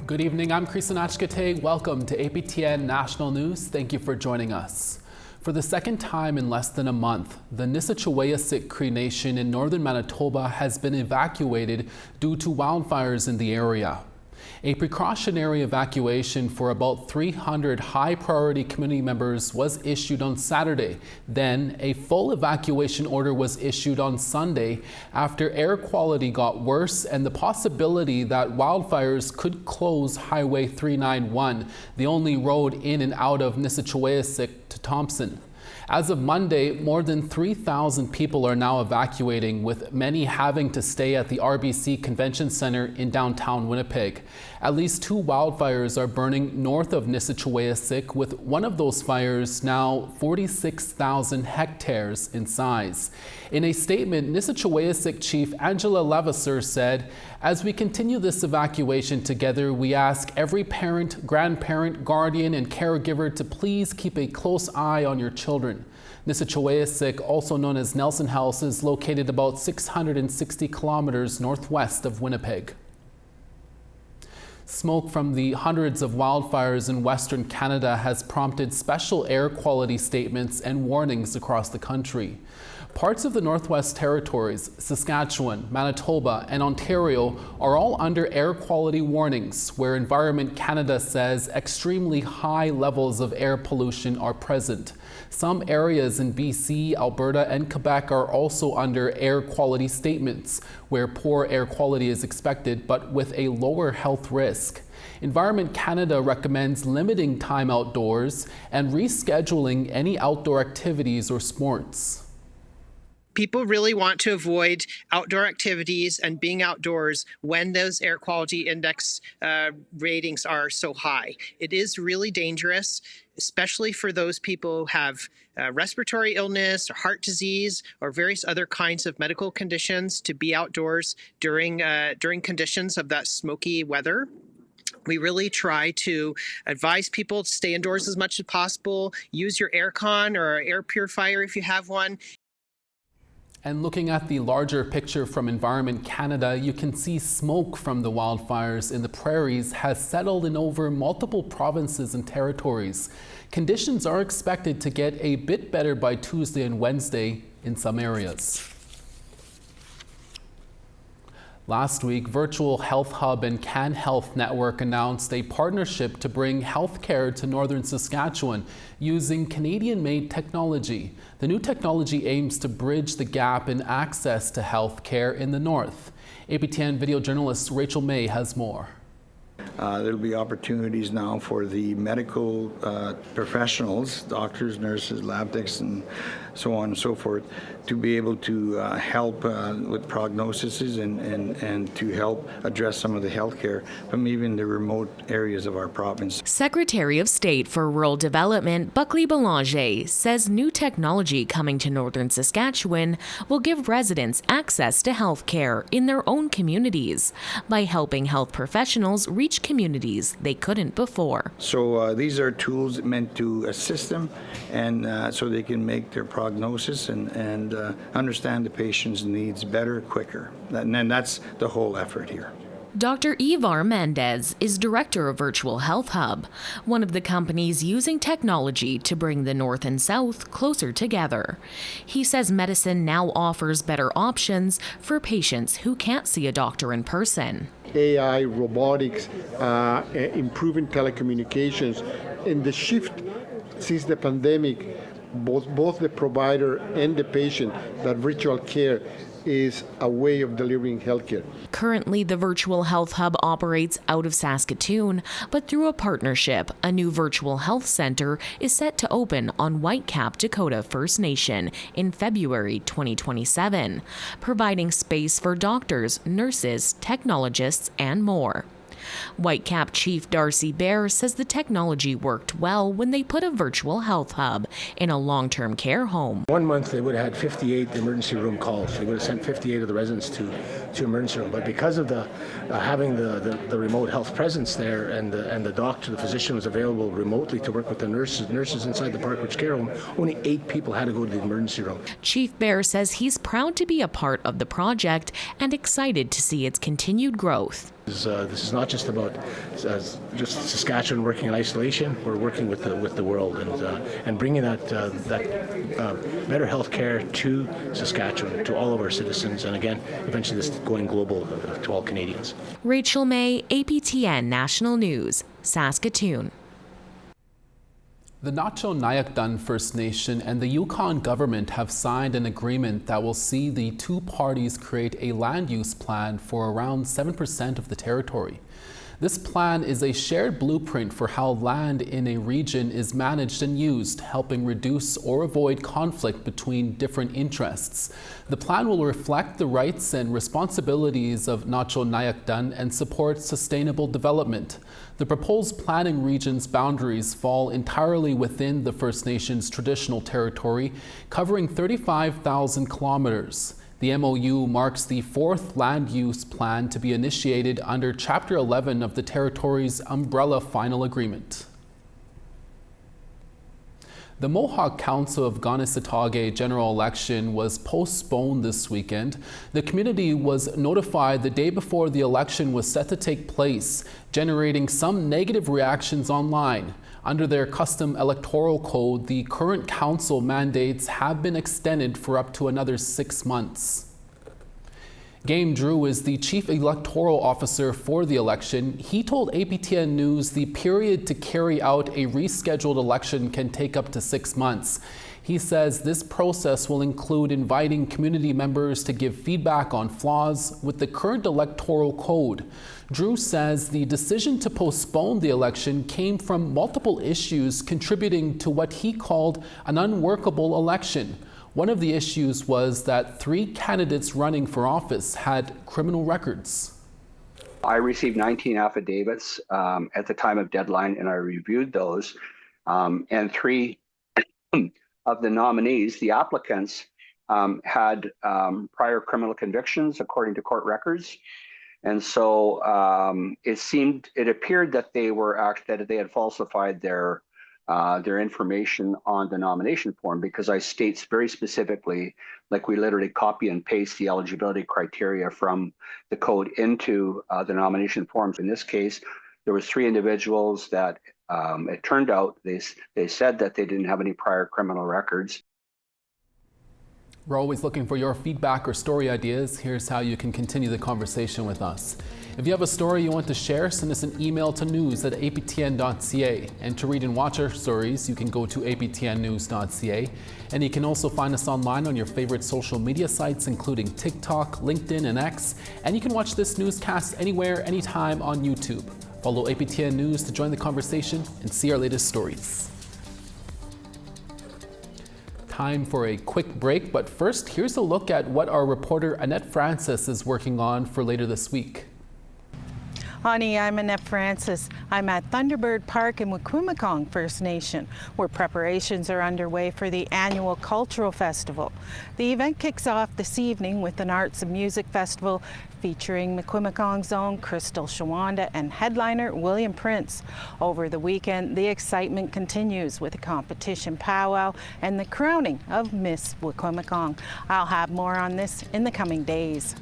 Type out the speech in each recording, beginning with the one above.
Good evening, I'm Nisichawayasihk Cree. Welcome to APTN National News. Thank you for joining us. For the second time in less than a month, the Nisichawayasihk Cree Nation in northern Manitoba has been evacuated due to wildfires in the area. A precautionary evacuation for about 300 high-priority community members was issued on Saturday. Then, a full evacuation order was issued on Sunday after air quality got worse and the possibility that wildfires could close Highway 391, the only road in and out of Nisichawayasihk to Thompson. As of Monday, more than 3,000 people are now evacuating, with many having to stay at the RBC Convention Center in downtown Winnipeg. At least 2 wildfires are burning north of Nisichawayasihk, with one of those fires now 46,000 hectares in size. In a statement, Nisichawayasihk Chief Angela Levasseur said, "As we continue this evacuation together, we ask every parent, grandparent, guardian, and caregiver to please keep a close eye on your children." Nisichawayasihk, also known as Nelson House, is located about 660 kilometers northwest of Winnipeg. Smoke from the hundreds of wildfires in Western Canada has prompted special air quality statements and warnings across the country. Parts of the Northwest Territories, Saskatchewan, Manitoba, and Ontario are all under air quality warnings, where Environment Canada says extremely high levels of air pollution are present. Some areas in BC, Alberta, and Quebec are also under air quality statements, where poor air quality is expected, but with a lower health risk. Environment Canada recommends limiting time outdoors and rescheduling any outdoor activities or sports. People really want to avoid outdoor activities and being outdoors when those air quality index ratings are so high. It is really dangerous, especially for those people who have respiratory illness or heart disease or various other kinds of medical conditions, to be outdoors during conditions of that smoky weather. We really try to advise people to stay indoors as much as possible. Use your aircon or air purifier if you have one. And looking at the larger picture from Environment Canada, you can see smoke from the wildfires in the prairies has settled in over multiple provinces and territories. Conditions are expected to get a bit better by Tuesday and Wednesday in some areas. Last week, Virtual Health Hub and Can Health Network announced a partnership to bring healthcare to northern Saskatchewan using Canadian-made technology. The new technology aims to bridge the gap in access to healthcare in the north. APTN video journalist Rachel May has more. There'll be opportunities now for the medical professionals, doctors, nurses, lab techs, and so on and so forth, to be able to help with prognoses and to help address some of the healthcare from even the remote areas of our province. Secretary of State for Rural Development Buckley Belanger says new technology coming to northern Saskatchewan will give residents access to health care in their own communities by helping health professionals reach communities they couldn't before. So these are tools meant to assist them, and so they can make their prognosis and understand the patient's needs better, quicker. And then that's the whole effort here. Dr. Ivar Mendez is director of Virtual Health Hub, one of the companies using technology to bring the North and South closer together. He says medicine now offers better options for patients who can't see a doctor in person. AI, robotics, improving telecommunications, and the shift since the pandemic, both the provider and the patient, that virtual care is a way of delivering healthcare. Currently, the Virtual Health Hub operates out of Saskatoon, but through a partnership, a new virtual health center is set to open on Whitecap Dakota First Nation in February 2027, providing space for doctors, nurses, technologists, and more. Whitecap Chief Darcy Bear says the technology worked well when they put a virtual health hub in a long-term care home. 1 month they would have had 58 emergency room calls. They would have sent 58 of the residents to emergency room. But because of the having the remote health presence there, and the doctor, the physician was available remotely to work with the nurses inside the Parkridge Care Home, only 8 people had to go to the emergency room. Chief Bear says he's proud to be a part of the project and excited to see its continued growth. This is not just about just Saskatchewan working in isolation. We're working with the world and bringing that better health care to Saskatchewan, to all of our citizens, and again, eventually this going global to all Canadians. Rachel May, APTN National News, Saskatoon. The Na-Cho Nyak First Nation and the Yukon government have signed an agreement that will see the two parties create a land use plan for around 7% of the territory. This plan is a shared blueprint for how land in a region is managed and used, helping reduce or avoid conflict between different interests. The plan will reflect the rights and responsibilities of Na-Cho Nyak and support sustainable development. The proposed planning region's boundaries fall entirely within the First Nations traditional territory, covering 35,000 kilometers. The MOU marks the fourth land use plan to be initiated under Chapter 11 of the territory's umbrella final agreement. The Mohawk Council of Kanesatake general election was postponed this weekend. The community was notified the day before the election was set to take place, generating some negative reactions online. Under their custom electoral code, the current council mandates have been extended for up to another 6 months. Game Drew is the chief electoral officer for the election. He told APTN News the period to carry out a rescheduled election can take up to 6 months. He says this process will include inviting community members to give feedback on flaws with the current electoral code. Drew says the decision to postpone the election came from multiple issues contributing to what he called an unworkable election. One of the issues was that 3 candidates running for office had criminal records. I received 19 affidavits at the time of deadline, and I reviewed those. And 3 of the nominees, the applicants, had prior criminal convictions according to court records. And so it appeared that they had falsified their information on the nomination form, because I states very specifically, like we literally copy and paste the eligibility criteria from the code into the nomination forms. In this case, there was 3 individuals that it turned out they said that they didn't have any prior criminal records. We're always looking for your feedback or story ideas. Here's how you can continue the conversation with us. If you have a story you want to share, send us an email to news@aptn.ca. And to read and watch our stories, you can go to aptnnews.ca. And you can also find us online on your favorite social media sites, including TikTok, LinkedIn, and X. And you can watch this newscast anywhere, anytime on YouTube. Follow APTN News to join the conversation and see our latest stories. Time for a quick break, but first, here's a look at what our reporter Annette Francis is working on for later this week. Honey, I'm Annette Francis. I'm at Thunderbird Park in Wikwemikong First Nation, where preparations are underway for the annual cultural festival. The event kicks off this evening with an arts and music festival featuring Wikwemikong's own Crystal Shawanda and headliner William Prince. Over the weekend, the excitement continues with a competition powwow and the crowning of Miss Wikwemikong. I'll have more on this in the coming days.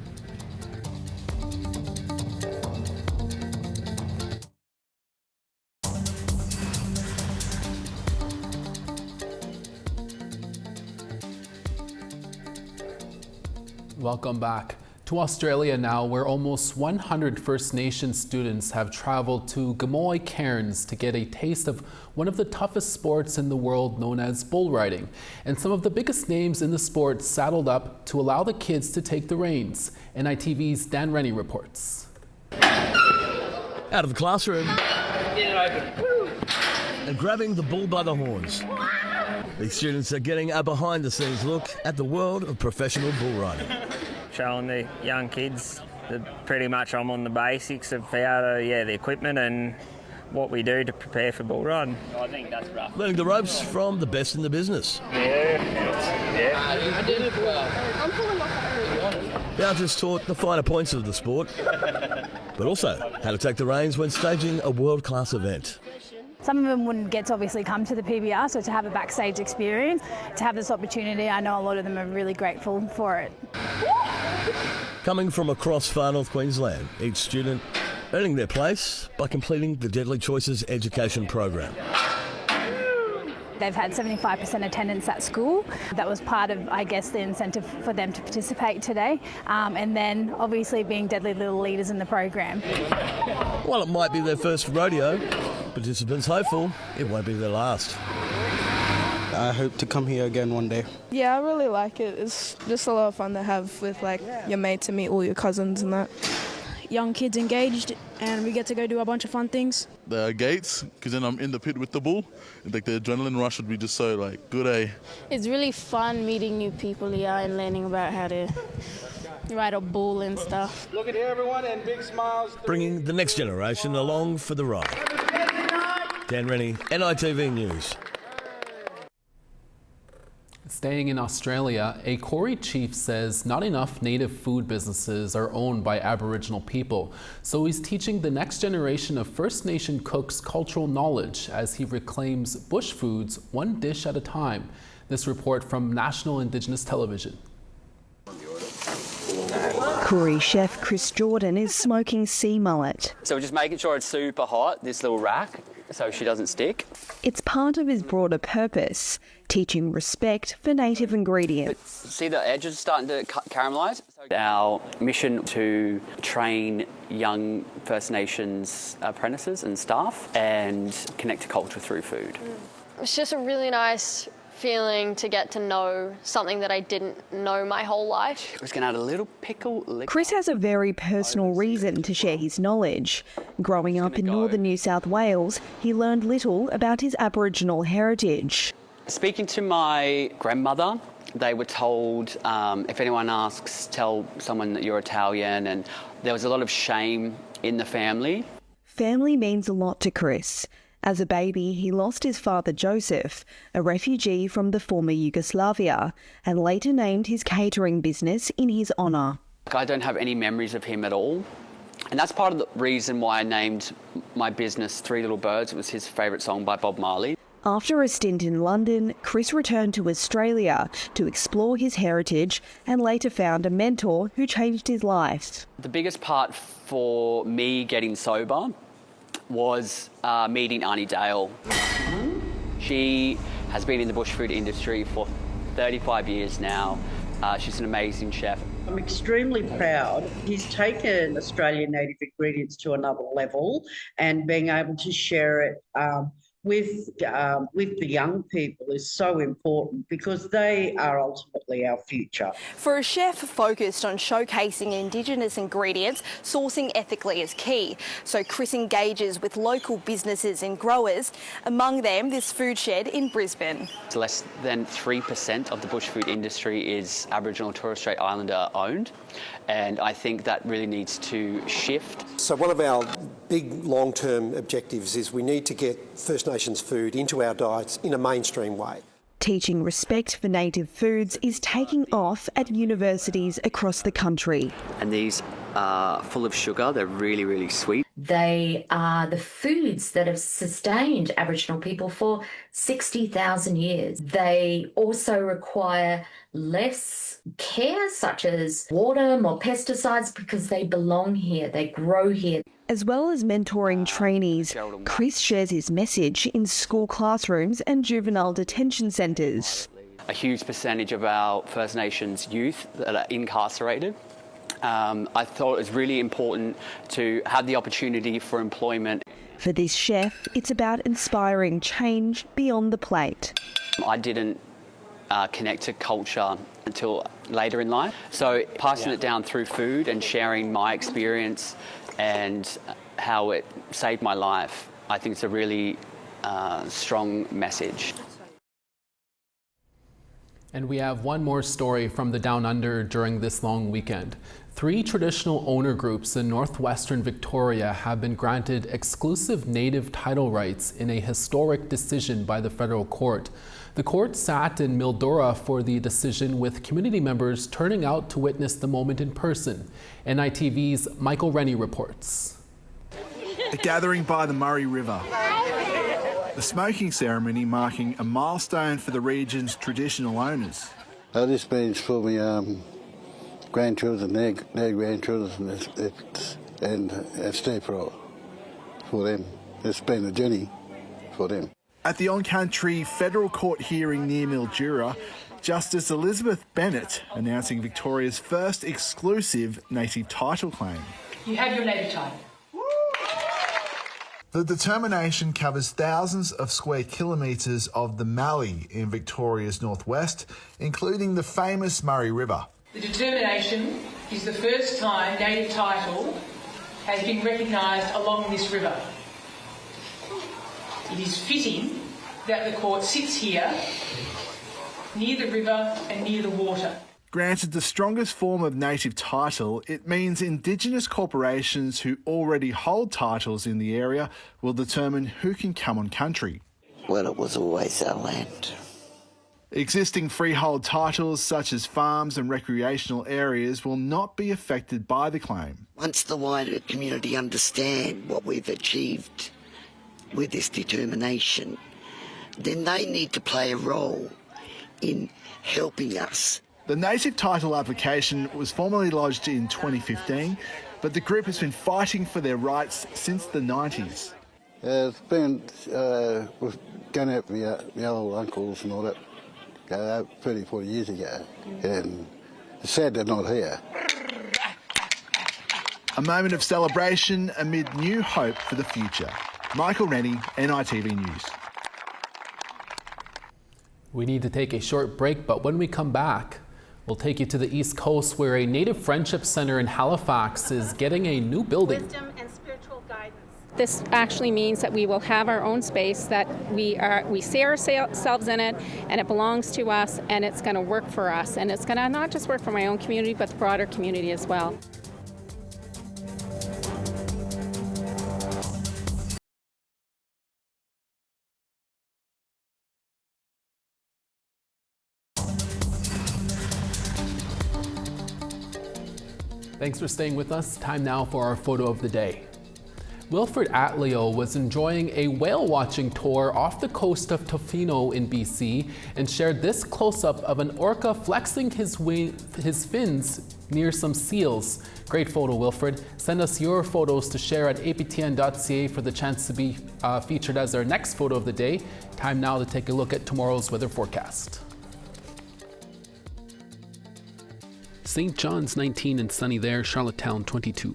Welcome back to Australia now, where almost 100 First Nations students have traveled to Gamoy Cairns to get a taste of one of the toughest sports in the world, known as bull riding. And some of the biggest names in the sport saddled up to allow the kids to take the reins. NITV's Dan Rennie reports. Out of the classroom and grabbing the bull by the horns. These students are getting a behind-the-scenes look at the world of professional bull riding. Showing the young kids that pretty much I'm on the basics of the equipment and what we do to prepare for bull riding. I think that's rough. Learning the ropes from the best in the business. The artists taught the finer points of the sport, but also how to take the reins when staging a world-class event. Some of them wouldn't get to obviously come to the PBR, so to have a backstage experience, to have this opportunity, I know a lot of them are really grateful for it. Coming from across far north Queensland, each student earning their place by completing the Deadly Choices education program. They've had 75% attendance at school. That was part of, I guess, the incentive for them to participate today. And then obviously being deadly little leaders in the program. While it might be their first rodeo, participants hopeful it won't be their last. I hope to come here again one day. Yeah, I really like it. It's just a lot of fun to have with like your mates and meet all your cousins and that. Young kids engaged, and we get to go do a bunch of fun things. The gates, because then I'm in the pit with the bull. Like the adrenaline rush would be just so like good, eh? It's really fun meeting new people here and learning about how to ride a bull and stuff. Look at here, everyone, and big smiles. Bringing the next generation along for the ride. Dan Rennie, NITV News. Staying in Australia, a Koori chief says not enough native food businesses are owned by Aboriginal people, so he's teaching the next generation of First Nation cooks cultural knowledge as he reclaims bush foods one dish at a time. This report from National Indigenous Television. Koori chef Chris Jordan is smoking sea mullet. So we're just making sure it's super hot, this little rack, so she doesn't stick. It's part of his broader purpose, teaching respect for native ingredients. See the edges starting to caramelise? Our mission to train young First Nations apprentices and staff and connect to culture through food. It's just a really nice feeling to get to know something that I didn't know my whole life. We're just going to add a little pickle. Chris has a very personal reason to share his knowledge. Growing up in northern New South Wales, he learned little about his Aboriginal heritage. Speaking to my grandmother, they were told, if anyone asks, tell someone that you're Italian, and there was a lot of shame in the family. Family means a lot to Chris. As a baby, he lost his father Joseph, a refugee from the former Yugoslavia, and later named his catering business in his honour. I don't have any memories of him at all. And that's part of the reason why I named my business Three Little Birds. It was his favourite song by Bob Marley. After a stint in London, Chris returned to Australia to explore his heritage and later found a mentor who changed his life. The biggest part for me getting sober was meeting Arnie Dale. She has been in the bush food industry for 35 years now. She's an amazing chef. I'm extremely proud. He's taken Australian native ingredients to another level, and being able to share it with the young people is so important because they are ultimately our future. For a chef focused on showcasing Indigenous ingredients, sourcing ethically is key. So Chris engages with local businesses and growers, among them this food shed in Brisbane. Less than 3% of the bush food industry is Aboriginal and Torres Strait Islander owned, and I think that really needs to shift. So one of our big long-term objectives is we need to get First Nations food into our diets in a mainstream way. Teaching respect for native foods is taking off at universities across the country. And these are full of sugar, they're really, really sweet. They are the foods that have sustained Aboriginal people for 60,000 years. They also require less care, such as water, more pesticides, because they belong here, they grow here. As well as mentoring trainees, Chris shares his message in school classrooms and juvenile detention centres. A huge percentage of our First Nations youth that are incarcerated. I thought it was really important to have the opportunity for employment. For this chef, it's about inspiring change beyond the plate. I didn't connect to culture until later in life, so passing it down through food and sharing my experience and how it saved my life, I think it's a really strong message. And we have one more story from the Down Under during this long weekend. 3 traditional owner groups in northwestern Victoria have been granted exclusive native title rights in a historic decision by the federal court. The court sat in Mildura for the decision, with community members turning out to witness the moment in person. NITV's Michael Rennie reports. A gathering by the Murray River. The smoking ceremony marking a milestone for the region's traditional owners. This means for my grandchildren, their grandchildren, and stay for them. It's been a journey for them. At the on-country federal court hearing near Mildura, Justice Elizabeth Bennett announcing Victoria's first exclusive native title claim. You have your native title. The determination covers thousands of square kilometres of the Mallee in Victoria's northwest, including the famous Murray River. The determination is the first time native title has been recognised along this river. It is fitting that the court sits here near the river and near the water. Granted the strongest form of native title, it means Indigenous corporations who already hold titles in the area will determine who can come on country. Well, it was always our land. Existing freehold titles such as farms and recreational areas will not be affected by the claim. Once the wider community understand what we've achieved with this determination, then they need to play a role in helping us. The native title application was formally lodged in 2015, but the group has been fighting for their rights since the 90s. It's been, we've gone out with my old uncles and all that, 30, 40 years ago, and it's sad they're not here. A moment of celebration amid new hope for the future. Michael Rennie, NITV News. We need to take a short break, but when we come back, we'll take you to the East Coast where a Native Friendship Centre in Halifax is getting a new building. Wisdom and spiritual guidance. This actually means that we will have our own space, that we see ourselves in it, and it belongs to us, and it's going to work for us. And it's going to not just work for my own community, but the broader community as well. Thanks for staying with us. Time now for our photo of the day. Wilfred Atleo was enjoying a whale watching tour off the coast of Tofino in BC and shared this close-up of an orca flexing his fins near some seals. Great photo, Wilfred. Send us your photos to share at aptn.ca for the chance to be featured as our next photo of the day. Time now to take a look at tomorrow's weather forecast. St. John's 19 and sunny there, Charlottetown 22.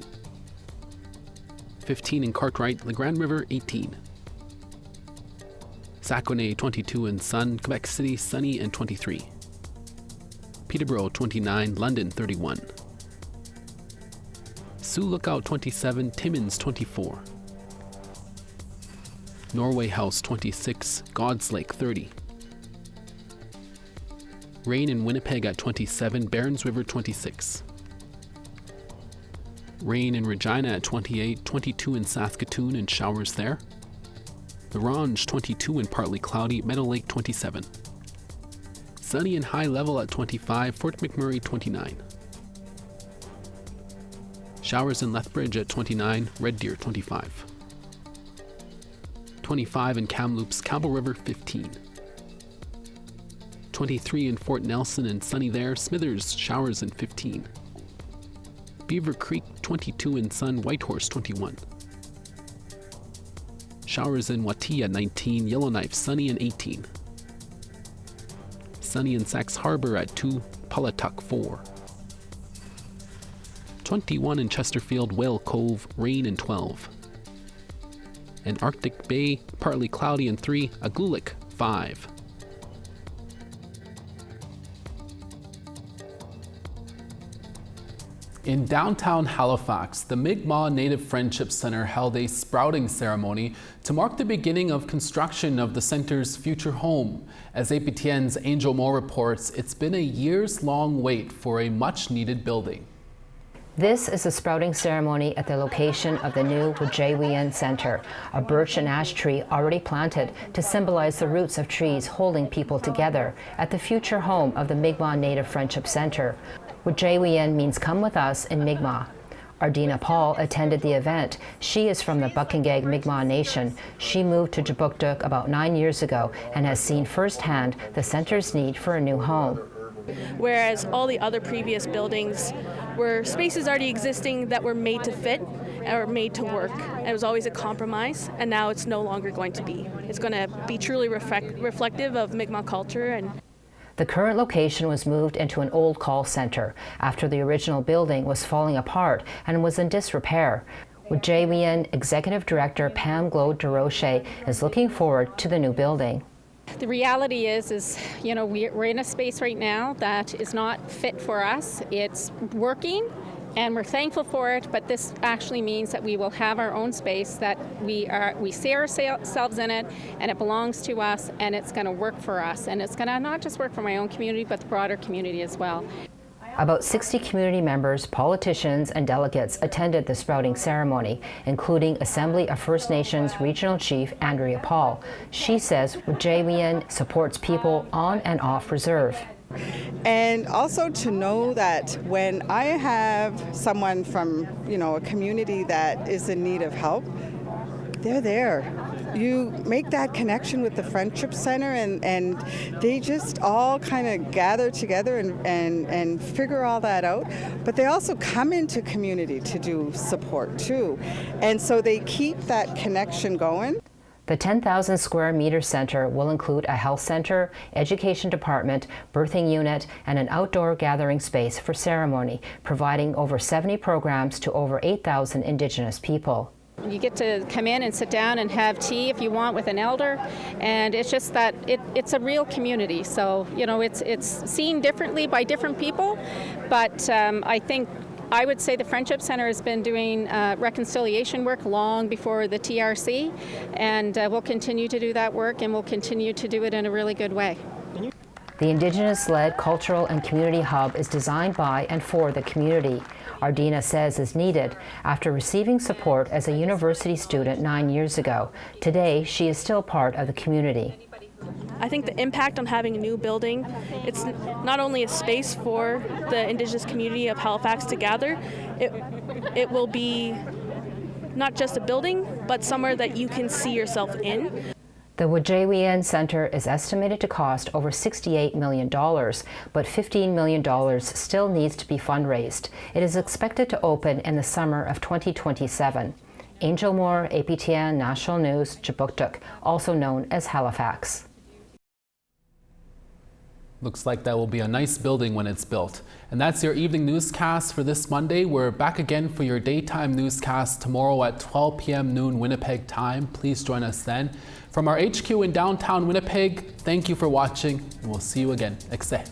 15 in Cartwright, the Grand River 18. Saguenay 22 and sun, Quebec City sunny and 23. Peterborough 29, London 31. Sioux Lookout 27, Timmins 24. Norway House 26, God's Lake 30. Rain in Winnipeg at 27, Barons River 26. Rain in Regina at 28, 22 in Saskatoon and showers there. La Ronge 22 and partly cloudy, Meadow Lake 27. Sunny and high level at 25, Fort McMurray 29. Showers in Lethbridge at 29, Red Deer 25. 25 in Kamloops, Campbell River 15. 23 in Fort Nelson and sunny there, Smithers showers in 15. Beaver Creek 22 in sun, Whitehorse 21. Showers in Watia 19, Yellowknife sunny and 18. Sunny in Sax Harbor at 2, Pawlatuck 4. 21 in Chesterfield, Whale Cove, rain and 12. And Arctic Bay, partly cloudy and 3, Agulik 5. In downtown Halifax, the Mi'kmaq Native Friendship Centre held a sprouting ceremony to mark the beginning of construction of the centre's future home. As APTN's Angel Moore reports, it's been a years-long wait for a much-needed building. This is a sprouting ceremony at the location of the new Wujaywiyan Centre, a birch and ash tree already planted to symbolize the roots of trees holding people together at the future home of the Mi'kmaq Native Friendship Centre. Wujaywiyan means come with us in Mi'kmaq. Ardina Paul attended the event. She is from the Buckingag Mi'kmaq Nation. She moved to Jabuktuk about 9 years ago and has seen firsthand the centre's need for a new home. Whereas all the other previous buildings were spaces already existing that were made to fit, are made to work. It was always a compromise, and now it's no longer going to be. It's going to be truly reflective of Mi'kmaq culture. And the current location was moved into an old call center after the original building was falling apart and was in disrepair. Wujaywiyan Executive Director Pam Glow-DeRoche is looking forward to the new building. The reality is you know, we're in a space right now that is not fit for us. It's working, and we're thankful for it, but this actually means that we will have our own space, that we see ourselves in it, and it belongs to us, and it's going to work for us. And it's going to not just work for my own community, but the broader community as well. About 60 community members, politicians, and delegates attended the sprouting ceremony, including Assembly of First Nations Regional Chief Andrea Paul. She says Wujaywiyan supports people on and off reserve. And also to know that when I have someone from, you know, a community that is in need of help, they're there. You make that connection with the Friendship Center, and they just all kind of gather together and figure all that out. But they also come into community to do support too. And so they keep that connection going. The 10,000 square meter center will include a health center, education department, birthing unit, and an outdoor gathering space for ceremony, providing over 70 programs to over 8,000 Indigenous people. You get to come in and sit down and have tea if you want with an elder, and it's just that it's a real community. So, you know, it's seen differently by different people, but I would say the Friendship Center has been doing reconciliation work long before the TRC, and we'll continue to do that work, and we'll continue to do it in a really good way. The Indigenous-led cultural and community hub is designed by and for the community. Ardina says is needed after receiving support as a university student 9 years ago. Today, she is still part of the community. I think the impact on having a new building, it's not only a space for the Indigenous community of Halifax to gather, it will be not just a building, but somewhere that you can see yourself in. The Wujaywiyan Center is estimated to cost over $68 million, but $15 million still needs to be fundraised. It is expected to open in the summer of 2027. Angel Moore, APTN National News, Kjipuktuk, also known as Halifax. Looks like that will be a nice building when it's built. And that's your evening newscast for this Monday. We're back again for your daytime newscast tomorrow at 12 p.m. noon Winnipeg time. Please join us then. From our HQ in downtown Winnipeg, thank you for watching, and we'll see you again. Ekse.